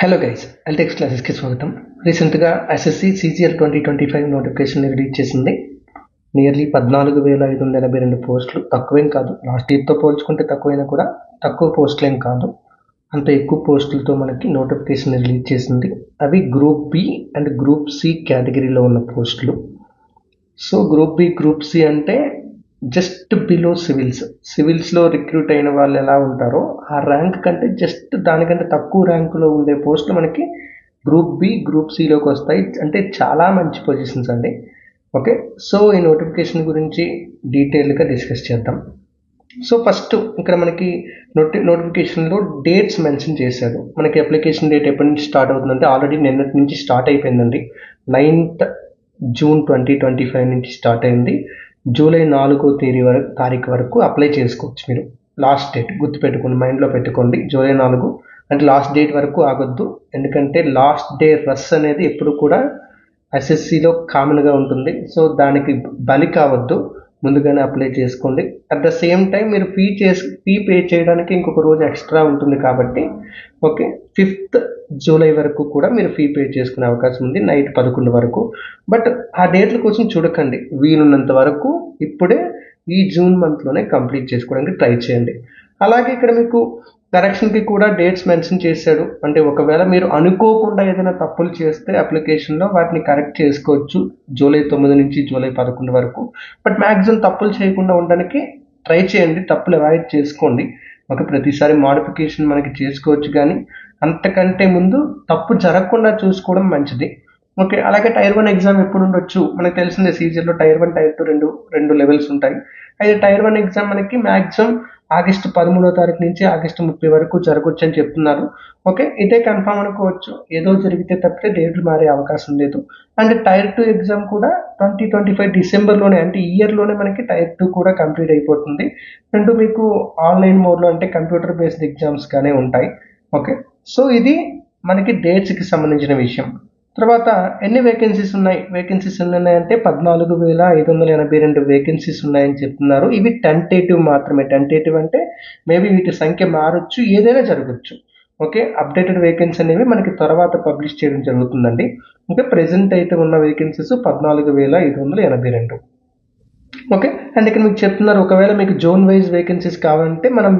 Hello guys, ఎల్టెక్స్ క్లాసెస్కి స్వాగతం. రీసెంట్గా ఎస్ఎస్సి సిజిఎల్ 2025 నోటిఫికేషన్ రిలీజ్ చేసింది. నియర్లీ 14,582 పోస్టులు. తక్కువేం కాదు, లాస్ట్ ఇయర్తో పోల్చుకుంటే తక్కువైనా కూడా తక్కువ పోస్టులు ఏం కాదు. అంత ఎక్కువ పోస్టులతో మనకి నోటిఫికేషన్ రిలీజ్ చేసింది. అవి group B and group C కేటగిరీలో ఉన్న పోస్టులు. So group B group C అంటే జస్ట్ బిలో సివిల్స్లో రిక్రూట్ అయిన వాళ్ళు ఎలా ఉంటారో ఆ ర్యాంక్ కంటే జస్ట్ దానికంటే తక్కువ ర్యాంకులో ఉండే పోస్టులు మనకి గ్రూప్ బి గ్రూప్ సిలోకి వస్తాయి. అంటే చాలా మంచి పొజిషన్స్ అండి. ఓకే, సో ఈ నోటిఫికేషన్ గురించి డీటెయిల్గా డిస్కస్ చేద్దాం. సో ఫస్ట్ ఇక్కడ మనకి నోటిఫికేషన్లో డేట్స్ మెన్షన్ చేశాడు. మనకి అప్లికేషన్ డేట్ ఎప్పటి నుంచి స్టార్ట్ అవుతుందంటే ఆల్రెడీ నిన్నటి నుంచి స్టార్ట్ అయిపోయిందండి. 9th June 2025 నుంచి స్టార్ట్ అయింది. జూలై 4వ తారీఖు వరకు అప్లై చేసుకోవచ్చు. మీరు లాస్ట్ డేట్ గుర్తుపెట్టుకోండి, మైండ్లో పెట్టుకోండి. జూలై 4 అంటే లాస్ట్ డేట్ వరకు ఆగొద్దు. ఎందుకంటే లాస్ట్ డే రష్ అనేది ఎప్పుడు కూడా ఎస్ఎస్సిలో కామన్గా ఉంటుంది. సో దానికి బలి కావద్దు, ముందుగానే అప్లై చేసుకోండి. అట్ ద సేమ్ టైం మీరు ఫీ పే చేయడానికి ఇంకొక రోజు ఎక్స్ట్రా ఉంటుంది కాబట్టి ఓకే, 5th జూలై వరకు కూడా మీరు ఫీ పే చేసుకునే అవకాశం ఉంది, నైట్ 11 వరకు. బట్ ఆ డేట్ల కోసం చూడకండి, వీలున్నంత వరకు ఇప్పుడే ఈ జూన్ మంత్లోనే కంప్లీట్ చేసుకోవడానికి ట్రై చేయండి. అలాగే ఇక్కడ మీకు కరెక్షన్కి కూడా డేట్స్ మెన్షన్ చేశాడు. అంటే ఒకవేళ మీరు అనుకోకుండా ఏదైనా తప్పులు చేస్తే అప్లికేషన్లో వాటిని కరెక్ట్ చేసుకోవచ్చు జూలై 9 నుంచి జూలై 11 వరకు. బట్ మ్యాక్సిమం తప్పులు చేయకుండా ఉండడానికి ట్రై చేయండి, తప్పులు అవాయిడ్ చేసుకోండి. ఒక ప్రతిసారి మోడిఫికేషన్ మనకి చేసుకోవచ్చు, కానీ అంతకంటే ముందు తప్పు జరగకుండా చూసుకోవడం మంచిది. ఓకే, అలాగే టైర్ 1 ఎగ్జామ్ ఎప్పుడు ఉండొచ్చు మనకు తెలిసిందే. సీజన్లో టైర్ 1 టైర్ 2 రెండు లెవెల్స్ ఉంటాయి. అయితే టైర్ 1 ఎగ్జామ్ మనకి మ్యాక్సిమం ఆగస్టు 13వ తారీఖు నుంచి ఆగస్టు 30 వరకు జరగవచ్చు అని చెప్తున్నారు. ఓకే, ఇదే కన్ఫామ్ అనుకోవచ్చు. ఏదో జరిగితే తప్పితే డేట్లు మారే అవకాశం లేదు. అండ్ టైర్ 2 ఎగ్జామ్ కూడా 2025 డిసెంబర్లోనే, అంటే ఈ ఇయర్లోనే మనకి టైర్ 2 కూడా కంప్లీట్ అయిపోతుంది. రెండు మీకు ఆన్లైన్ మోడ్లో అంటే కంప్యూటర్ బేస్డ్ ఎగ్జామ్స్గానే ఉంటాయి. ఓకే, సో ఇది మనకి డేట్స్కి సంబంధించిన విషయం. తర్వాత ఎన్ని వేకెన్సీస్ ఉన్నాయంటే 14,582 వేకెన్సీస్ ఉన్నాయని చెప్తున్నారు. ఇవి టెంటేటివ్ మాత్రమే. టెంటేటివ్ అంటే మేబీ వీటి సంఖ్య మారొచ్చు, ఏదైనా జరగచ్చు. ఓకే, అప్డేటెడ్ వేకెన్సీ అనేవి మనకి తర్వాత పబ్లిష్ చేయడం జరుగుతుందండి. ఇంకా ప్రెసెంట్ అయితే ఉన్న వేకెన్సీస్ 14,582. ఓకే, అండ్ ఇక్కడ మీకు చెప్తున్నారు ఒకవేళ మీకు జోన్ వైజ్ వేకెన్సీస్ కావాలంటే మనం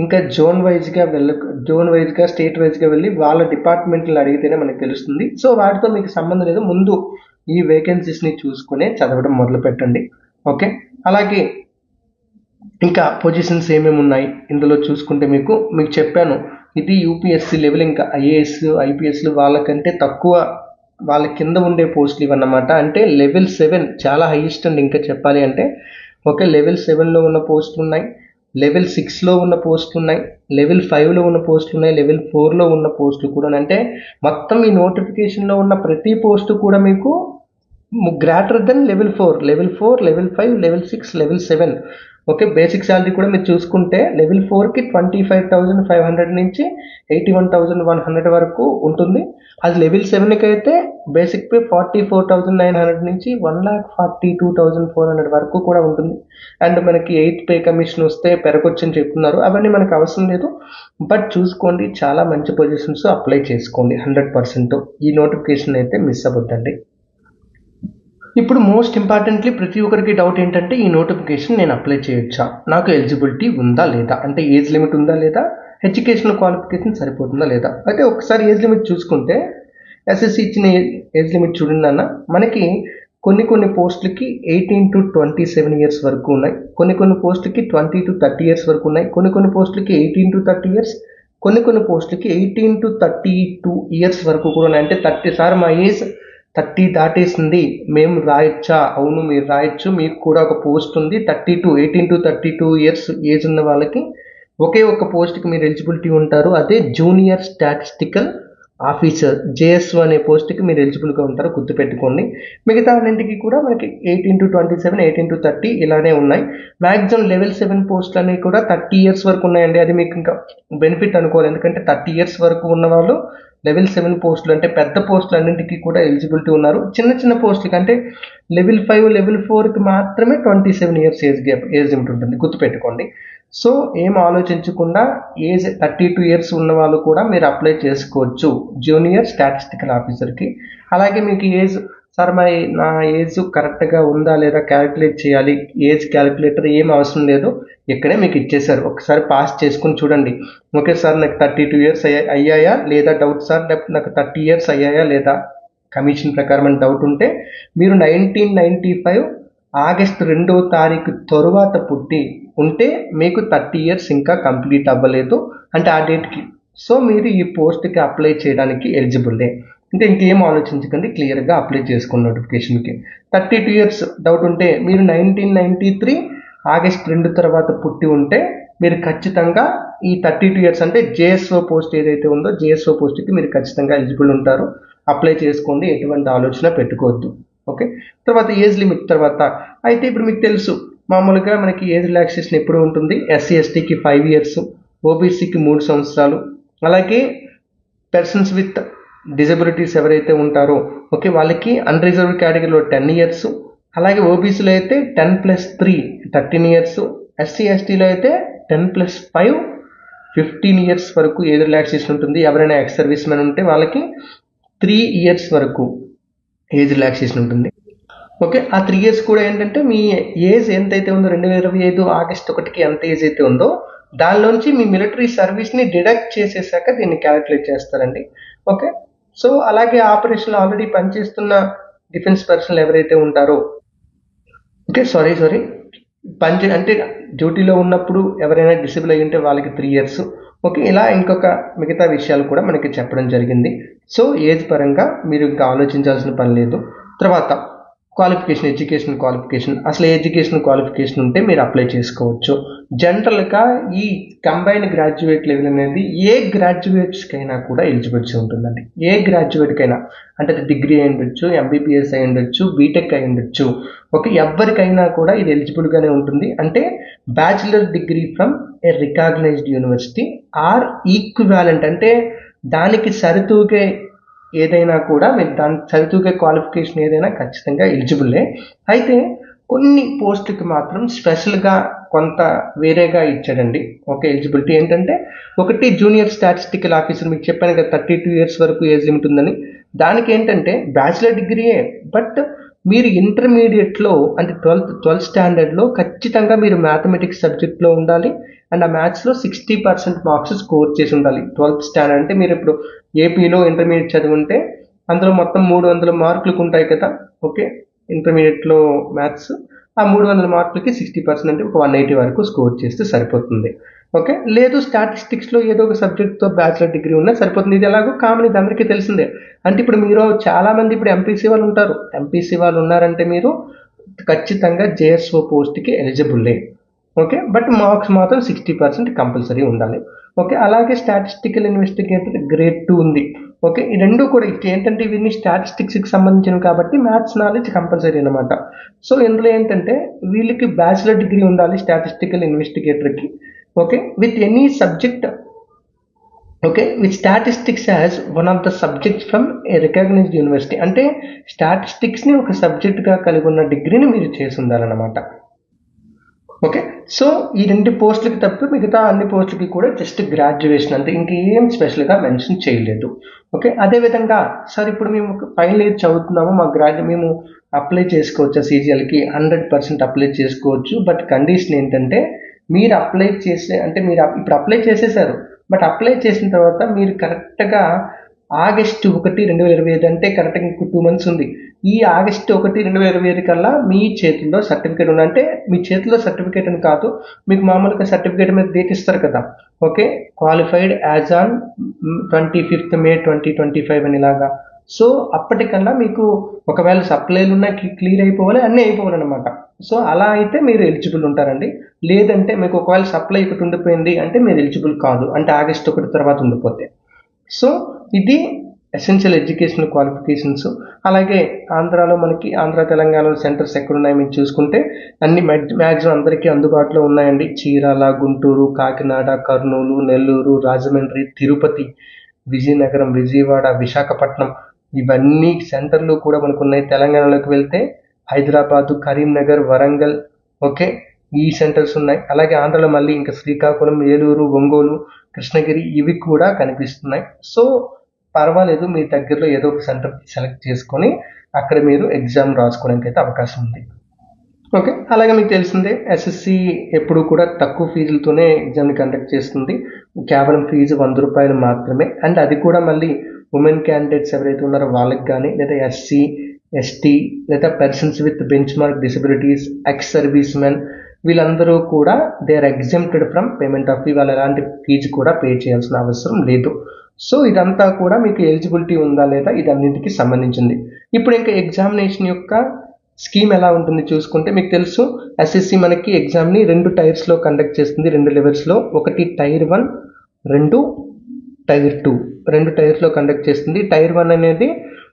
ఇంకా జోన్ వైజ్గా స్టేట్ వైజ్గా వెళ్ళి వాళ్ళ డిపార్ట్మెంట్లు అడిగితేనే మనకు తెలుస్తుంది. సో వాటితో మీకు సంబంధం లేదు, ముందు ఈ వేకెన్సీస్ని చూసుకునే చదవడం మొదలు పెట్టండి. ఓకే, అలాగే ఇంకా పొజిషన్స్ ఏమేమి ఉన్నాయి ఇందులో చూసుకుంటే మీకు చెప్పాను, ఇది యూపీఎస్సీ లెవెల్. ఇంకా ఐఏఎస్ ఐపీఎస్లు వాళ్ళకంటే తక్కువ, వాళ్ళ కింద ఉండే పోస్టులు ఇవన్నమాట. అంటే లెవెల్ 7 చాలా హైయెస్ట్ అండి. ఇంకా చెప్పాలి అంటే ఓకే, లెవెల్ 7లో ఉన్న పోస్టులు ఉన్నాయి, లెవెల్ 6లో ఉన్న పోస్టులు ఉన్నాయి, లెవెల్ 5లో ఉన్న పోస్టులు ఉన్నాయి, లెవెల్ 4లో ఉన్న పోస్టులు కూడా. అంటే మొత్తం ఈ నోటిఫికేషన్లో ఉన్న ప్రతి పోస్టు కూడా మీకు greater than level 4, level 5, level 6, level 7. Okay, basic salary కూడా మీరు చూసుకుంటే లెవెల్ 4కి 25,500 నుంచి 81,100 వరకు ఉంటుంది. అది లెవెల్ 7కి అయితే బేసిక్ పే 44,900 నుంచి 1,42,400 వరకు కూడా ఉంటుంది. అండ్ మనకి 8th పే కమిషన్ వస్తే పెరగొచ్చు అని చెప్తున్నారు. అవన్నీ మనకు అవసరం లేదు, బట్ చూసుకోండి, చాలా మంచి పొజిషన్స్ అప్లై చేసుకోండి 100%. ఈ నోటిఫికేషన్ అయితే మిస్ అవ్వద్దండి. ఇప్పుడు మోస్ట్ ఇంపార్టెంట్లీ ప్రతి ఒక్కరికి డౌట్ ఏంటంటే ఈ నోటిఫికేషన్ నేను అప్లై చేయొచ్చా, నాకు ఎలిజిబిలిటీ ఉందా లేదా, అంటే ఏజ్ లిమిట్ ఉందా లేదా, ఎడ్యుకేషనల్ క్వాలిఫికేషన్ సరిపోతుందా లేదా. అయితే ఒకసారి ఏజ్ లిమిట్ చూసుకుంటే ఎస్ఎస్సి ఇచ్చిన ఏజ్ లిమిట్ చూడండి అన్న, మనకి కొన్ని పోస్టులకి 18 to 27 years వరకు ఉన్నాయి, కొన్ని పోస్టులకి 20 to 30 years వరకు ఉన్నాయి, కొన్ని పోస్టులకి 18 to 30 years, కొన్ని పోస్టులకి 18 to 32 years వరకు కూడా ఉన్నాయి. అంటే 30 సార్ మా ఏజ్ 30 దాటేసింది, మేము రాయొచ్చా? అవును, మీరు రాయొచ్చు. మీకు కూడా ఒక పోస్ట్ ఉంది 18 to 32 years ఏజ్ ఉన్న వాళ్ళకి ఒకే ఒక పోస్ట్కి మీరు ఎలిజిబిలిటీ ఉంటారు. అదే జూనియర్ స్టాటిస్టికల్ ఆఫీసర్, జేఎస్ఓ అనే పోస్ట్కి మీరు ఎలిజిబుల్గా ఉంటారు, గుర్తుపెట్టుకోండి. మిగతా అన్నింటికి కూడా మనకి 18 to 27, 18 to 30 ఇలానే ఉన్నాయి. మ్యాక్సిమం లెవెల్ 7 పోస్టులు అనేవి కూడా 30 years వరకు ఉన్నాయండి. అది మీకు ఇంకా బెనిఫిట్ అనుకోవాలి, ఎందుకంటే 30 years వరకు ఉన్న వాళ్ళు లెవెల్ 7 పోస్టులు అంటే పెద్ద పోస్టులు అన్నింటికి కూడా ఎలిజిబిలిటీ ఉన్నారు. చిన్న చిన్న పోస్టులకి అంటే లెవెల్ 5 లెవెల్ 4కి మాత్రమే 27 ఇయర్స్ ఏజ్ లిమిట్ ఉంటుంది, గుర్తుపెట్టుకోండి. సో ఏం ఆలోచించకుండా ఏజ్ 32 ఇయర్స్ ఉన్న వాళ్ళు కూడా మీరు అప్లై చేసుకోవచ్చు జూనియర్ స్టాటిస్టికల్ ఆఫీసర్కి. అలాగే మీకు ఏజ్, సార్ మరి నా ఏజ్ కరెక్ట్గా ఉందా లేదా క్యాలిక్యులేట్ చేయాలి, ఏజ్ క్యాలిక్యులేటర్ ఏం అవసరం లేదు, ఇక్కడే మీకు ఇచ్చేసారు, ఒకసారి పాస్ చేసుకుని చూడండి. ఓకే సార్ నాకు 32 ఇయర్స్ అయ్యాయా లేదా డౌట్ సార్, నాకు 30 ఇయర్స్ అయ్యాయా లేదా కమిషన్ ప్రకారం అని డౌట్ ఉంటే మీరు 1995 ఆగస్టు 2వ తారీఖు తరువాత పుట్టి ఉంటే మీకు 30 ఇయర్స్ ఇంకా కంప్లీట్ అవ్వలేదు అంటే ఆ డేట్కి, సో మీరు ఈ పోస్ట్కి అప్లై చేయడానికి ఎలిజిబుల్లే. అంటే ఇంకేం ఆలోచించకండి, క్లియర్గా అప్లై చేసుకోండి నోటిఫికేషన్కి. 32 ఇయర్స్ డౌట్ ఉంటే మీరు 1993 ఆగస్ట్ 2 తర్వాత పుట్టి ఉంటే మీరు ఖచ్చితంగా ఈ 32 ఇయర్స్ అంటే జేఎస్ఓ పోస్ట్ ఏదైతే ఉందో జేఎస్ఓ పోస్ట్కి మీరు ఖచ్చితంగా ఎలిజిబుల్ ఉంటారు. అప్లై చేసుకోండి, ఎటువంటి ఆలోచన పెట్టుకోవద్దు. ఓకే, తర్వాత ఏజ్ లిమిట్ తర్వాత అయితే ఇప్పుడు మీకు తెలుసు మామూలుగా మనకి ఏజ్ రిలాక్సేషన్ ఎప్పుడు ఉంటుంది, ఎస్సీ ఎస్టీకి 5 ఇయర్స్, ఓబీసీకి 3 సంవత్సరాలు, అలాగే పర్సన్స్ విత్ డిజబిలిటీస్ ఎవరైతే ఉంటారో ఓకే వాళ్ళకి అన్రిజర్వ్డ్ కేటగిరీలో 10 ఇయర్స్, అలాగే ఓబీసీలో అయితే 10+3 13 ఇయర్స్, ఎస్సీ ఎస్టీలో అయితే 10+5 15 ఇయర్స్ వరకు ఏజ్ రిలాక్సేషన్ ఉంటుంది. ఎవరైనా ఎక్స్ సర్వీస్ మెన్ ఉంటే వాళ్ళకి 3 ఇయర్స్ వరకు ఏజ్ రిలాక్సేషన్ ఉంటుంది. ఓకే, ఆ 3 ఇయర్స్ కూడా ఏంటంటే మీ ఏజ్ ఎంతైతే ఉందో 2025 ఆగస్ట్ 1కి ఎంత ఏజ్ అయితే ఉందో దానిలోంచి మీ మిలిటరీ సర్వీస్ని డిడక్ట్ చేసేసాక దీన్ని క్యాలిక్యులేట్ చేస్తారండి. ఓకే, సో అలాగే ఆపరేషన్లో ఆల్రెడీ పనిచేస్తున్న డిఫెన్స్ పర్సనల్ ఎవరైతే ఉంటారో ఓకే అంటే డ్యూటీలో ఉన్నప్పుడు ఎవరైనా డిసేబుల్ అయ్యి ఉంటే వాళ్ళకి 3 ఇయర్స్. ఓకే, ఇలా ఇంకొక మిగతా విషయాలు కూడా మనకి చెప్పడం జరిగింది. సో ఏజ్ పరంగా మీరు ఇంకా ఆలోచించాల్సిన పని లేదు. తర్వాత క్వాలిఫికేషన్, ఎడ్యుకేషన్ క్వాలిఫికేషన్, అసలు ఎడ్యుకేషన్ క్వాలిఫికేషన్ ఉంటే మీరు అప్లై చేసుకోవచ్చు. జనరల్గా ఈ కంబైన్డ్ గ్రాడ్యుయేట్ లెవెల్ అనేది ఏ గ్రాడ్యుయేట్స్కైనా కూడా ఎలిజిబిలిటీ ఉంటుందండి. ఏ గ్రాడ్యుయేట్కైనా అంటే డిగ్రీ అయి ఉండొచ్చు, ఎంబీబీఎస్ అయి ఉండొచ్చు, బీటెక్ అయి ఉండొచ్చు. ఓకే, ఎవరికైనా కూడా ఇది ఎలిజిబుల్గానే ఉంటుంది. అంటే bachelor degree from a recognised university or equivalent అంటే దానికి సరితూగే ఏదైనా కూడా మీరు దాని సరితూగే క్వాలిఫికేషన్ ఏదైనా ఖచ్చితంగా ఎలిజిబుల్లే. అయితే కొన్ని పోస్టులకి మాత్రం స్పెషల్గా కొంత వేరేగా ఇచ్చాడండి. ఓకే, ఎలిజిబిలిటీ ఏంటంటే ఒకటి జూనియర్ స్టాటిస్టికల్ ఆఫీసర్, మీకు చెప్పాను కదా 32 ఇయర్స్ వరకు ఏజ్ లిమిట్ ఉందని. దానికి ఏంటంటే బ్యాచిలర్ డిగ్రీయే, బట్ మీరు ఇంటర్మీడియట్లో అంటే 12th స్టాండర్డ్లో ఖచ్చితంగా మీరు మ్యాథమెటిక్స్ సబ్జెక్ట్లో ఉండాలి అండ్ ఆ మ్యాథ్స్లో 60% మార్క్స్ స్కోర్ చేసి ఉండాలి. 12th స్టాండర్డ్ అంటే మీరు ఇప్పుడు ఏపీలో ఇంటర్మీడియట్ చదువుంటే అందులో మొత్తం 300 మార్కులకు ఉంటాయి కదా. ఓకే, ఇంటర్మీడియట్లో మ్యాథ్స్ ఆ 300 మార్కులకి 60% అంటే ఒక 180 వరకు స్కోర్ చేస్తే సరిపోతుంది. ఓకే, లేదు స్టాటిస్టిక్స్లో ఏదో ఒక సబ్జెక్ట్తో బ్యాచిలర్ డిగ్రీ ఉన్నా సరిపోతుంది. ఇది ఎలాగో కామన్, ఇది అందరికీ తెలిసిందే. అంటే ఇప్పుడు మీరు చాలామంది ఇప్పుడు ఎంపీసీ వాళ్ళు ఉంటారు, ఎంపీసీ వాళ్ళు ఉన్నారంటే మీరు ఖచ్చితంగా జేఎస్ఓ పోస్ట్కి ఎలిజిబుల్లే. ఓకే, బట్ మార్క్స్ మాత్రం 60% కంపల్సరీ ఉండాలి. ఓకే, అలాగే స్టాటిస్టికల్ ఇన్వెస్టిగేటర్ గ్రేడ్ 2 ఉంది. ఓకే, ఈ రెండు కూడా ఏంటంటే ఇవన్నీ స్టాటిస్టిక్స్కి సంబంధించినవి కాబట్టి మ్యాథ్స్ నాలెడ్జ్ కంపల్సరీ అనమాట. సో ఇందులో ఏంటంటే వీళ్ళకి బ్యాచిలర్ డిగ్రీ ఉండాలి స్టాటిస్టికల్ ఇన్వెస్టిగేటర్కి. Okay, with any subject okay with statistics as one of the subjects from a recognised university అంటే స్టాటిస్టిక్స్ని ఒక సబ్జెక్ట్గా కలిగి ఉన్న డిగ్రీని మీరు చేసి ఉండాలన్నమాట. ఓకే, సో ఈ 2 పోస్టులకి తప్ప మిగతా అన్ని పోస్టులకి కూడా జస్ట్ గ్రాడ్యుయేషన్ అంతే, ఇంకేం స్పెషల్గా మెన్షన్ చేయలేదు. ఓకే, అదేవిధంగా సార్ ఇప్పుడు మేము ఫైనల్ ఇయర్ చదువుతున్నాము, మేము అప్లై చేసుకోవచ్చు సీజీఎల్కి 100% అప్లై చేసుకోవచ్చు. బట్ కండిషన్ ఏంటంటే మీరు అప్లై చేసే అంటే మీరు ఇప్పుడు అప్లై చేసేసారు, బట్ అప్లై చేసిన తర్వాత మీరు కరెక్ట్గా ఆగస్టు 1, 2025 అంటే కరెక్ట్గా ఇంకో 2 months ఉంది. ఈ ఆగస్టు 1, 2025 కల్లా మీ చేతుల్లో సర్టిఫికేట్ ఉంది. అంటే మీ చేతిలో సర్టిఫికేట్ అని కాదు, మీకు మామూలుగా సర్టిఫికేట్ మీద డేట్ ఇస్తారు కదా. Okay, qualified as on 25th May 2025 అని ఇలాగా. సో అప్పటికల్లా మీకు ఒకవేళ సప్లైలు ఉన్నా క్లియర్ అయిపోవాలి, అన్నీ అయిపోవాలి అనమాట. సో అలా అయితే మీరు ఎలిజిబుల్ ఉంటారండి. లేదంటే మీకు ఒకవేళ సప్లై ఒకటి ఉండిపోయింది అంటే మీరు ఎలిజిబుల్ కాదు, అంటే ఆగస్టు 1 తర్వాత ఉండిపోతే. సో ఇది ఎసెన్షియల్ ఎడ్యుకేషనల్ క్వాలిఫికేషన్స్. అలాగే ఆంధ్రాలో మనకి తెలంగాణలో సెంటర్స్ ఎక్కడున్నాయి మీరు చూసుకుంటే అన్ని మ్యాక్సిమం అందరికీ అందుబాటులో ఉన్నాయండి. చీరాల, గుంటూరు, కాకినాడ, కర్నూలు, నెల్లూరు, రాజమండ్రి, తిరుపతి, విజయనగరం, విజయవాడ, విశాఖపట్నం ఇవన్నీ సెంటర్లు కూడా మనకు ఉన్నాయి. తెలంగాణలోకి వెళ్తే హైదరాబాదు, కరీంనగర్, వరంగల్, ఓకే, ఈ సెంటర్స్ ఉన్నాయి. అలాగే ఆంధ్రలో మళ్ళీ ఇంకా శ్రీకాకుళం, ఏలూరు, ఒంగోలు, కృష్ణగిరి ఇవి కూడా కనిపిస్తున్నాయి. సో పర్వాలేదు, మీ దగ్గరలో ఏదో ఒక సెంటర్ సెలెక్ట్ చేసుకొని అక్కడ మీరు ఎగ్జామ్ రాసుకోవడానికి అయితే అవకాశం ఉంది. ఓకే, అలాగే మీకు తెలిసిందే ఎస్ఎస్సి ఎప్పుడు కూడా తక్కువ ఫీజులతోనే ఎగ్జామ్ని కండక్ట్ చేస్తుంది. కేవలం ఫీజు 100 రూపాయలు మాత్రమే. అండ్ అది కూడా మళ్ళీ ఉమెన్ క్యాండిడేట్స్ ఎవరైతే ఉన్నారో వాళ్ళకి కానీ, లేదా ఎస్సీ, ఎస్టీ, లేదా persons with benchmark disabilities, ex servicemen, వీళ్ళందరూ కూడా they are exempted from payment of fee. వాళ్ళు ఎలాంటి ఫీజు కూడా పే చేయాల్సిన అవసరం లేదు. సో ఇదంతా కూడా మీకు ఎలిజిబిలిటీ ఉందా లేదా ఇదన్నింటికి సంబంధించింది. ఇప్పుడు ఇంకా ఎగ్జామినేషన్ యొక్క స్కీమ్ ఎలా ఉంటుంది చూసుకుంటే మీకు తెలుసు, ఎస్ఎస్సి మనకి ఎగ్జామ్ని 2 టైర్స్లో కండక్ట్ చేస్తుంది, 2 లెవెల్స్లో. ఒకటి టైర్ 1, 2 టైర్ 2, 2 టైర్స్లో కండక్ట్ చేస్తుంది. టైర్ 1 అనేది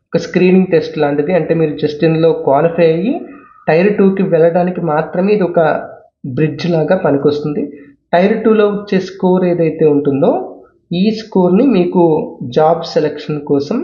ఒక స్క్రీనింగ్ టెస్ట్ లాంటిది. అంటే మీరు జస్ట్ ఇందులో క్వాలిఫై అయ్యి టైర్ 2కి వెళ్ళడానికి మాత్రమే ఇది ఒక బ్రిడ్జ్ లాగా పనికొస్తుంది. టైర్ 2లో వచ్చే స్కోర్ ఏదైతే ఉంటుందో ఈ స్కోర్ని మీకు జాబ్ సెలెక్షన్ కోసం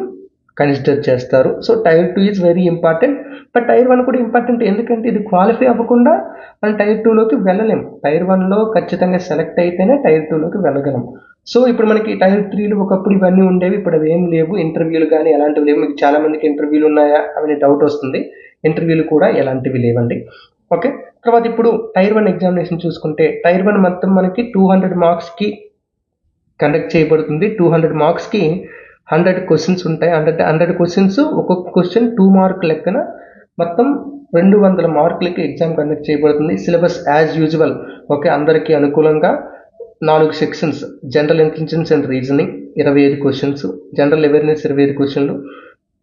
కన్సిడర్ చేస్తారు. So tier 2 is very important. But tier 1 కూడా ఇంపార్టెంట్, ఎందుకంటే ఇది క్వాలిఫై అవ్వకుండా మనం టైర్ 2లోకి వెళ్ళలేం. టైర్ 1లో ఖచ్చితంగా సెలెక్ట్ అయితేనే టైర్ 2లోకి వెళ్ళగలం. సో ఇప్పుడు మనకి టైర్ 3లో ఒకప్పుడు ఇవన్నీ ఉండేవి, ఇప్పుడు అవి ఏం లేవు. ఇంటర్వ్యూలు కానీ ఎలాంటివి లేవు. మీకు చాలా మందికి ఇంటర్వ్యూలు ఉన్నాయా అని డౌట్ వస్తుంది. ఇంటర్వ్యూలు కూడా ఎలాంటివి లేవండి. ఓకే, తర్వాత ఇప్పుడు టైర్ 1 ఎగ్జామినేషన్ చూసుకుంటే టైర్ 1 మొత్తం మనకి 200 మార్క్స్కి కండక్ట్ చేయబడుతుంది. 200 మార్క్స్కి 100 క్వశ్చన్స్ ఉంటాయి. 100 క్వశ్చన్స్, ఒక్కొక్క క్వశ్చన్ 2 మార్క్ లెక్కన మొత్తం 200 మార్కులకి ఎగ్జామ్ కండక్ట్ చేయబడుతుంది. సిలబస్ యాజ్ యూజువల్, ఓకే, అందరికీ అనుకూలంగా 4 sections. General intelligence and reasoning 25 questions, general awareness 25 క్వశ్చన్లు,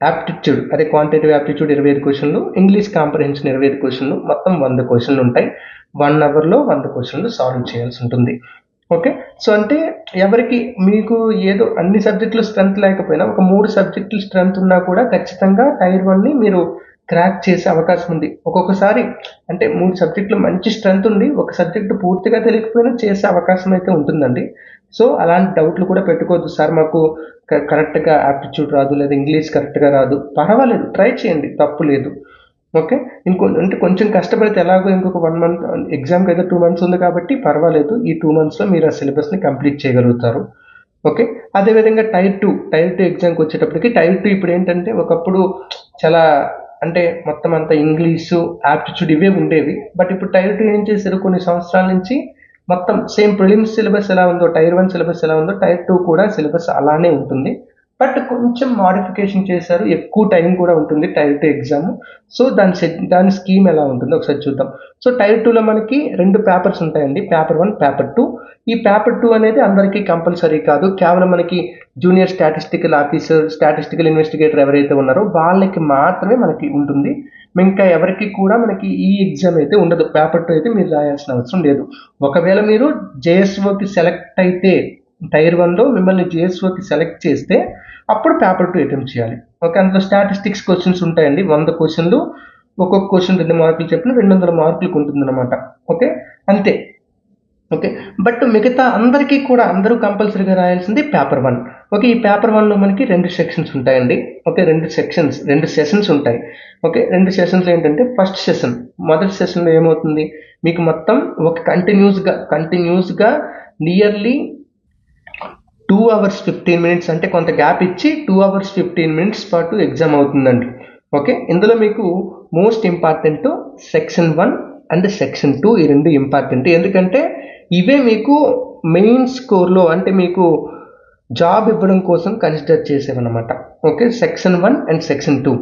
యాప్టిట్యూడ్ అదే క్వాంటిటేటివ్ యాప్టిట్యూడ్ 25 క్వశ్చన్లు, ఇంగ్లీష్ కాంప్రహెన్షన్ 25 క్వశ్చన్లు, మొత్తం 100 క్వశ్చన్లు ఉంటాయి. 1 అవర్లో 100 క్వశ్చన్లు సాల్వ్ చేయాల్సి ఉంటుంది. ఓకే, సో అంటే ఎవరికి మీకు ఏదో అన్ని సబ్జెక్టులు స్ట్రెంత్ లేకపోయినా ఒక 3 సబ్జెక్టులు స్ట్రెంత్ ఉన్నా కూడా ఖచ్చితంగా టైర్ 1ని మీరు క్రాక్ చేసే అవకాశం ఉంది. ఒక్కొక్కసారి అంటే 3 సబ్జెక్టులు మంచి స్ట్రెంత్ ఉండి ఒక సబ్జెక్టు పూర్తిగా తెలియకపోయినా చేసే అవకాశం అయితే ఉంటుందండి. సో అలాంటి డౌట్లు కూడా పెట్టుకోవద్దు. సార్ మాకు కరెక్ట్గా యాప్టిట్యూడ్ రాదు, లేదా ఇంగ్లీష్ కరెక్ట్గా రాదు, పర్వాలేదు, ట్రై చేయండి, తప్పు లేదు. ఓకే, అంటే కొంచెం కష్టపడితే ఎలాగో ఇంకొక 1 మంత్ ఎగ్జామ్కి అయితే 2 మంత్స్ ఉంది కాబట్టి పర్వాలేదు. ఈ 2 మంత్స్లో మీరు ఆ సిలబస్ని కంప్లీట్ చేయగలుగుతారు. ఓకే, అదేవిధంగా టైర్ 2 ఎగ్జామ్కి వచ్చేటప్పటికి టైర్ 2 ఇప్పుడు ఏంటంటే ఒకప్పుడు చాలా అంటే మొత్తం అంతా ఇంగ్లీషు, యాప్టిట్యూడ్ ఇవే ఉండేవి. బట్ ఇప్పుడు టైర్ 2 ఏం చేశారు, కొన్ని సంవత్సరాల నుంచి మొత్తం సేమ్ ప్రిలిమ్స్ సిలబస్ ఎలా ఉందో, టైర్ 1 సిలబస్ ఎలా ఉందో టైర్ 2 కూడా సిలబస్ అలానే ఉంటుంది. బట్ కొంచెం మాడిఫికేషన్ చేశారు, ఎక్కువ టైం కూడా ఉంటుంది టైర్ 2 ఎగ్జామ్. సో దాని స్కీమ్ ఎలా ఉంటుందో ఒకసారి చూద్దాం. సో టైర్ 2లో మనకి 2 పేపర్స్ ఉంటాయండి, పేపర్ 1, పేపర్ 2. ఈ పేపర్ 2 అనేది అందరికీ కంపల్సరీ కాదు, కేవలం మనకి junior statistical officer, statistical investigator ఎవరైతే ఉన్నారో వాళ్ళకి మాత్రమే మనకి ఉంటుంది. ఇంకా ఎవరికి కూడా మనకి ఈ ఎగ్జామ్ అయితే ఉండదు. పేపర్ 2 అయితే మీరు రాయాల్సిన అవసరం లేదు. ఒకవేళ మీరు జేఎస్ఓకి సెలెక్ట్ అయితే టైర్ 1లో మిమ్మల్ని జేఎస్ఓకి సెలెక్ట్ చేస్తే అప్పుడు పేపర్ 2 అటెంప్ట్ చేయాలి. ఓకే, అందులో స్టాటిస్టిక్స్ క్వశ్చన్స్ ఉంటాయండి, 100 క్వశ్చన్లు, ఒక్కొక్క క్వశ్చన్ 2 మార్కులు చెప్పిన 200 మార్కులకు ఉంటుందన్నమాట. ఓకే, అంతే. ఓకే, బట్ మిగతా అందరికీ కూడా అందరూ కంపల్సరీగా రాయాల్సింది పేపర్ 1. ఓకే, ఈ పేపర్ 1లో మనకి 2 సెక్షన్స్ ఉంటాయండి. ఓకే, 2 సెషన్స్ ఉంటాయి. ఓకే, 2 సెషన్స్లో ఏంటంటే ఫస్ట్ సెషన్, మొదటి సెషన్లో ఏమవుతుంది, మీకు మొత్తం ఒక కంటిన్యూస్గా నియర్లీ 2 hours 15 minutes అంటే కొంత గ్యాప్ ఇచ్చి 2 hours 15 minutes పాటు ఎగ్జామ్ అవుతుందండి. ఓకే, ఇందులో మీకు most important section 1 and section 2 ఈ 2 ఇంపార్టెంట్. ఎందుకంటే ఇవే మీకు మెయిన్ స్కోర్లో అంటే మీకు జాబ్ ఇవ్వడం కోసం కన్సిడర్ చేసేవన్నమాట. Okay, section 1 and section 2.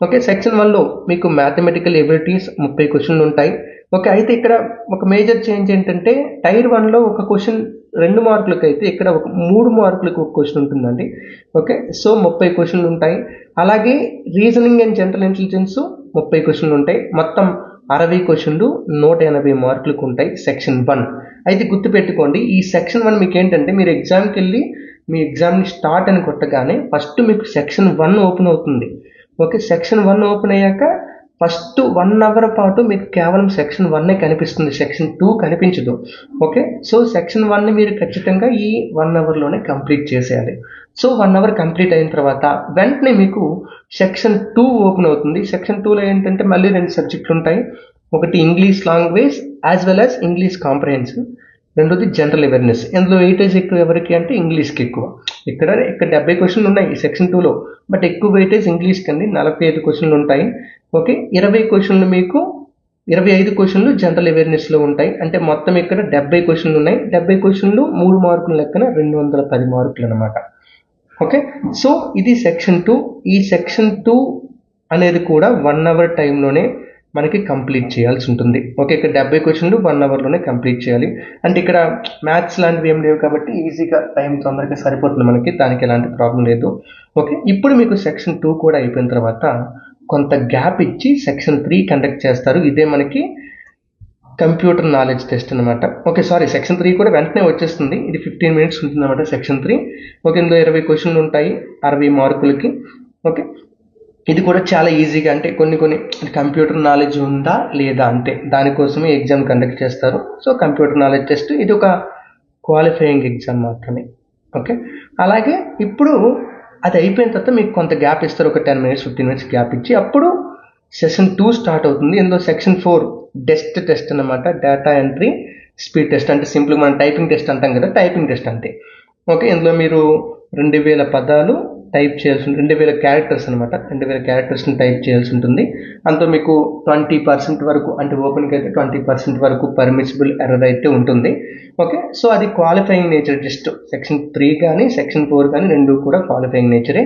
Okay, section 1లో మీకు మ్యాథమెటికల్ ఎబిలిటీస్ 30 క్వశ్చన్లు ఉంటాయి. ఓకే, అయితే ఇక్కడ ఒక మేజర్ చేంజ్ ఏంటంటే టైర్ 1లో ఒక క్వశ్చన్ 2 మార్కులకు అయితే ఇక్కడ ఒక 3 మార్కులకు ఒక క్వశ్చన్ ఉంటుందండి. ఓకే, సో 30 క్వశ్చన్లు ఉంటాయి. అలాగే రీజనింగ్ అండ్ జనరల్ ఇంటెలిజెన్స్ 30 క్వశ్చన్లు ఉంటాయి. మొత్తం 60 క్వశ్చన్లు 180 మార్కులకు ఉంటాయి సెక్షన్ 1. అయితే గుర్తుపెట్టుకోండి, ఈ సెక్షన్ 1 మీకు ఏంటంటే మీరు ఎగ్జామ్కి వెళ్ళి మీ ఎగ్జామ్ని స్టార్ట్ అని కొట్టగానే ఫస్ట్ మీకు సెక్షన్ 1 ఓపెన్ అవుతుంది. ఓకే, సెక్షన్ 1 ఓపెన్ అయ్యాక ఫస్ట్ 1 అవర్ పాటు మీకు కేవలం సెక్షన్ 1 కనిపిస్తుంది, సెక్షన్ 2 కనిపించదు. ఓకే, సో సెక్షన్ 1 మీరు ఖచ్చితంగా ఈ 1 అవర్లోనే కంప్లీట్ చేసేయాలి. సో 1 అవర్ కంప్లీట్ అయిన తర్వాత వెంటనే మీకు సెక్షన్ 2 ఓపెన్ అవుతుంది. సెక్షన్ 2లో ఏంటంటే మళ్ళీ 2 సబ్జెక్టులు ఉంటాయి. ఒకటి English language as well as English comprehension, రెండోది జనరల్ అవేర్నెస్. ఇందులో వెయిటేజ్ ఎక్కువ ఎవరికి అంటే ఇంగ్లీష్కి ఎక్కువ. ఇక్కడ 70 క్వశ్చన్లు ఉన్నాయి ఈ సెక్షన్ 2లో, బట్ ఎక్కువ వెయిటేజ్ ఇంగ్లీష్కి అండి. 45 క్వశ్చన్లు ఉంటాయి. ఓకే, 20 క్వశ్చన్లు మీకు 25 క్వశ్చన్లు జనరల్ అవేర్నెస్లో ఉంటాయి. అంటే మొత్తం ఇక్కడ 70 క్వశ్చన్లు ఉన్నాయి. 70 క్వశ్చన్లు 3 మార్కుల లెక్కన 210 మార్కులు అనమాట. ఓకే, సో ఇది సెక్షన్ 2. ఈ సెక్షన్ 2 అనేది కూడా 1 అవర్ టైంలోనే మనకి కంప్లీట్ చేయాల్సి ఉంటుంది. ఓకే, ఇక్కడ 70 క్వశ్చన్లు 1 అవర్లోనే కంప్లీట్ చేయాలి. అంటే ఇక్కడ మ్యాథ్స్ లాంటివి ఏం లేవు కాబట్టి ఈజీగా టైం తొందరగా సరిపోతుంది మనకి, దానికి ఎలాంటి ప్రాబ్లం లేదు. ఓకే, ఇప్పుడు మీకు సెక్షన్ 2 కూడా అయిపోయిన తర్వాత కొంత గ్యాప్ ఇచ్చి సెక్షన్ 3 కండక్ట్ చేస్తారు. ఇదే మనకి కంప్యూటర్ నాలెడ్జ్ టెస్ట్ అనమాట. ఓకే, సారీ, సెక్షన్ 3 కూడా వెంటనే వచ్చేస్తుంది. ఇది 15 మినిట్స్ ఉంటుంది అనమాట సెక్షన్ 3. ఓకే, ఇందులో 20 క్వశ్చన్లు ఉంటాయి 60 మార్కులకి. ఓకే, ఇది కూడా చాలా ఈజీగా, అంటే కొన్ని కంప్యూటర్ నాలెడ్జ్ ఉందా లేదా అంటే దానికోసమే ఎగ్జామ్ కండక్ట్ చేస్తారు. సో కంప్యూటర్ నాలెడ్జ్ టెస్ట్ ఇది ఒక క్వాలిఫైయింగ్ ఎగ్జామ్ మాత్రమే. ఓకే, అలాగే ఇప్పుడు అది అయిపోయిన తర్వాత మీకు కొంత గ్యాప్ ఇస్తారు, ఒక 10 మినిట్స్ 15 మినిట్స్ గ్యాప్ ఇచ్చి అప్పుడు సెషన్ 2 స్టార్ట్ అవుతుంది. ఇందులో సెక్షన్ 4 డెస్ట్ టెస్ట్ అనమాట, డేటా ఎంట్రీ స్పీడ్ టెస్ట్. అంటే సింపుల్ మనం టైపింగ్ టెస్ట్ అంటాం కదా, టైపింగ్ టెస్ట్ అంతే. ఓకే, ఇందులో మీరు 2000 పదాలు టైప్ చేయాల్సి ఉంటుంది, 2000 క్యారెక్టర్స్ అనమాట, 2000 క్యారెక్టర్స్ని టైప్ చేయాల్సి ఉంటుంది. అంతో మీకు 20% వరకు, అంటే ఓపెన్కి అయితే 20% వరకు పర్మిసిబుల్ ఎర్రర్ అయితే ఉంటుంది. ఓకే, సో అది క్వాలిఫైయింగ్ నేచర్. జస్ట్ సెక్షన్ 3 కానీ సెక్షన్ 4 కానీ రెండు కూడా క్వాలిఫైయింగ్ నేచరే.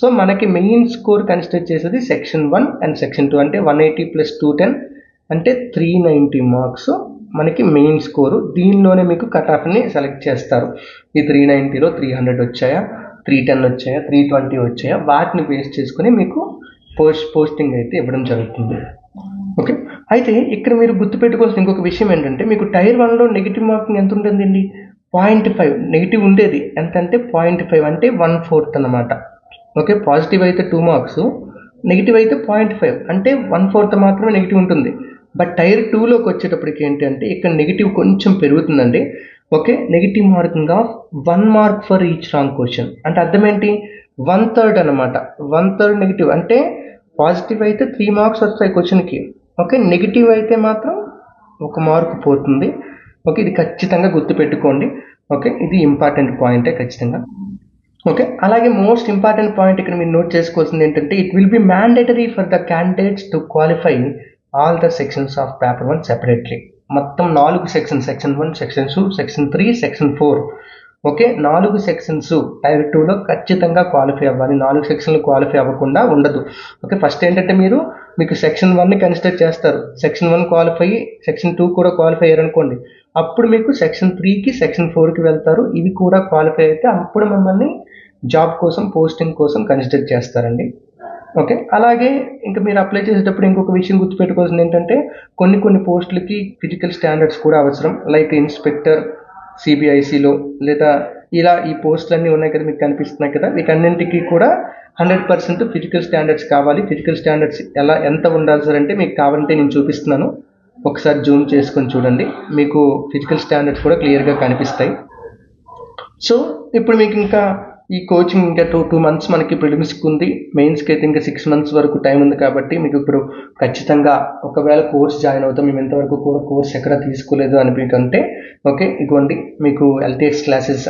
సో మనకి మెయిన్ స్కోర్ కన్సిడర్ చేసేది సెక్షన్ 1 అండ్ సెక్షన్ 2. అంటే 180 + 210 అంటే 390 మార్క్స్ మనకి మెయిన్ స్కోరు. దీనిలోనే మీకు కట్ ఆఫ్ని సెలెక్ట్ చేస్తారు. ఈ 390లో 300 వచ్చాయా, 310 వచ్చాయా, 320 వచ్చాయా, వాటిని బేస్ చేసుకుని మీకు పోస్టింగ్ అయితే ఇవ్వడం జరుగుతుంది. ఓకే, అయితే ఇక్కడ మీరు గుర్తుపెట్టుకోవాల్సిన ఇంకొక విషయం ఏంటంటే మీకు టైర్ 1లో నెగిటివ్ మార్కింగ్ ఎంత ఉంటుందండి, 0.5 నెగిటివ్ ఉండేది. ఎంత అంటే 0.5 అంటే 1/4 అనమాట. ఓకే, పాజిటివ్ అయితే 2 మార్క్స్, నెగిటివ్ అయితే 0.5 అంటే 1/4 మాత్రమే నెగిటివ్ ఉంటుంది. బట్ టైర్ 2లోకి వచ్చేటప్పటికి ఏంటంటే ఇక్కడ నెగిటివ్ కొంచెం పెరుగుతుందండి. Okay, negative marking of 1 mark for each wrong question. అంటే అర్థం ఏంటి, 1/3 అనమాట. 1/3 నెగిటివ్ అంటే పాజిటివ్ అయితే 3 మార్క్స్ వస్తాయి క్వశ్చన్కి. ఓకే, నెగిటివ్ అయితే మాత్రం 1 మార్క్ పోతుంది. ఓకే, ఇది ఖచ్చితంగా గుర్తుపెట్టుకోండి. ఓకే, ఇది ఇంపార్టెంట్ పాయింటే ఖచ్చితంగా. ఓకే, అలాగే మోస్ట్ ఇంపార్టెంట్ పాయింట్ ఇక్కడ మీరు నోట్ చేసుకోవాల్సింది ఏంటంటే it will be mandatory for the candidates to qualify all the sections of paper 1 separately. మొత్తం 4 sections, section 1, section 2, section 3, section 4. Okay, 4 sections tier 2లో ఖచ్చితంగా క్వాలిఫై అవ్వాలి. 4 సెక్షన్లు క్వాలిఫై అవ్వకుండా ఉండదు. ఓకే, ఫస్ట్ ఏంటంటే మీకు సెక్షన్ 1ని కన్సిడర్ చేస్తారు. సెక్షన్ 1 క్వాలిఫై, సెక్షన్ 2 కూడా క్వాలిఫై అయ్యారనుకోండి, అప్పుడు మీకు సెక్షన్ 3కి సెక్షన్ 4కి వెళ్తారు. ఇవి కూడా క్వాలిఫై అయితే అప్పుడు మిమ్మల్ని జాబ్ కోసం, పోస్టింగ్ కోసం కన్సిడర్ చేస్తారండి. ఓకే, అలాగే ఇంకా మీరు అప్లై చేసేటప్పుడు ఇంకొక విషయం గుర్తుపెట్టుకోవాల్సింది ఏంటంటే కొన్ని పోస్టులకి ఫిజికల్ స్టాండర్డ్స్ కూడా అవసరం. లైక్ ఇన్స్పెక్టర్ సిబిఐసిలో, లేదా ఇలా ఈ పోస్టులన్నీ ఉన్నాయి కదా మీకు కనిపిస్తున్నాయి కదా, వీటన్నింటికి కూడా 100% ఫిజికల్ స్టాండర్డ్స్ కావాలి. ఫిజికల్ స్టాండర్డ్స్ ఎంత ఉండాలి సార్ అంటే మీకు కావాలంటే నేను చూపిస్తున్నాను, ఒకసారి జూమ్ చేసుకొని చూడండి. మీకు ఫిజికల్ స్టాండర్డ్స్ కూడా క్లియర్గా కనిపిస్తాయి. సో ఇప్పుడు మీకు ఇంకా ఈ కోచింగ్ ఇంకా 2 months మనకి ప్రిలిమ్స్కి ఉంది, మెయిన్స్కి అయితే ఇంకా 6 months వరకు టైం ఉంది. కాబట్టి మీకు ఇప్పుడు ఖచ్చితంగా ఒకవేళ కోర్స్ జాయిన్ అవుతాం, మేము ఇంతవరకు కూడా కోర్స్ ఎక్కడ తీసుకోలేదు అని మీకంటే ఓకే, ఇదిగోండి మీకు LTX క్లాసెస్.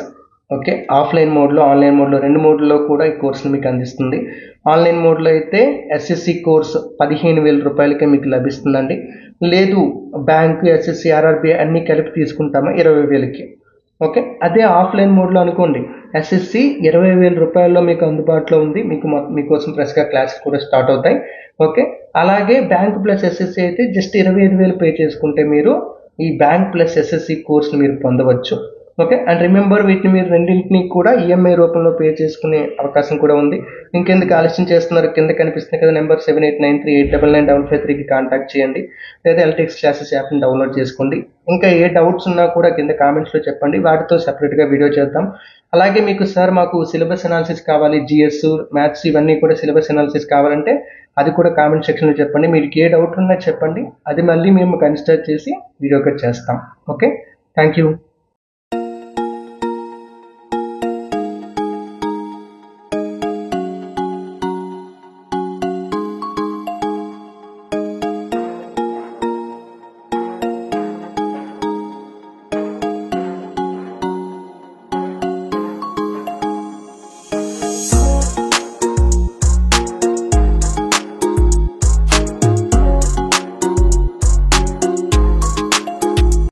ఓకే, ఆఫ్లైన్ మోడ్లో, ఆన్లైన్ మోడ్లో, 2 మోడ్లో కూడా ఈ కోర్సును మీకు అందిస్తుంది. ఆన్లైన్ మోడ్లో అయితే SSC కోర్స్ 15,000 రూపాయలకే మీకు లభిస్తుందండి. లేదు బ్యాంకు, SSC, RRB అన్నీ కలిపి తీసుకుంటామా 20,000కి. ఓకే, అదే ఆఫ్లైన్ మోడ్లో అనుకోండి, SSC 20,000 రూపాయల్లో మీకు అందుబాటులో ఉంది. మీకోసం ఫ్రెష్గా క్లాసెస్ కూడా స్టార్ట్ అవుతాయి. ఓకే, అలాగే బ్యాంక్ ప్లస్ SSC అయితే జస్ట్ 25,000 పే చేసుకుంటే మీరు ఈ బ్యాంక్ ప్లస్ SSC కోర్స్ని మీరు పొందవచ్చు. ఓకే, అండ్ రిమెంబర్ వీటిని మీరు రెండింటిని కూడా EMI రూపంలో పే చేసుకునే అవకాశం కూడా ఉంది. ఇంకెందుకు ఆలస్యం చేస్తున్నారు, కింద కనిపిస్తుంది కదా నెంబర్ 7893899553కి కాంటాక్ట్ చేయండి, లేదా LTX క్లాసెస్ యాప్ని డౌన్లోడ్ చేసుకోండి. ఇంకా ఏ డౌట్స్ ఉన్నా కూడా కింద కామెంట్స్లో చెప్పండి, వాటితో సెపరేట్గా వీడియో చేద్దాం. అలాగే మీకు సార్ మాకు సిలబస్ అనాలిసిస్ కావాలి, GS, మ్యాథ్స్ ఇవన్నీ కూడా సిలబస్ అనాలిసిస్ కావాలంటే అది కూడా కామెంట్ సెక్షన్లో చెప్పండి. మీకు ఏ డౌట్ ఉన్నా చెప్పండి, అది మళ్ళీ మేము కన్సిడర్ చేసి వీడియో కట్ చేస్తాం. Okay, thank you.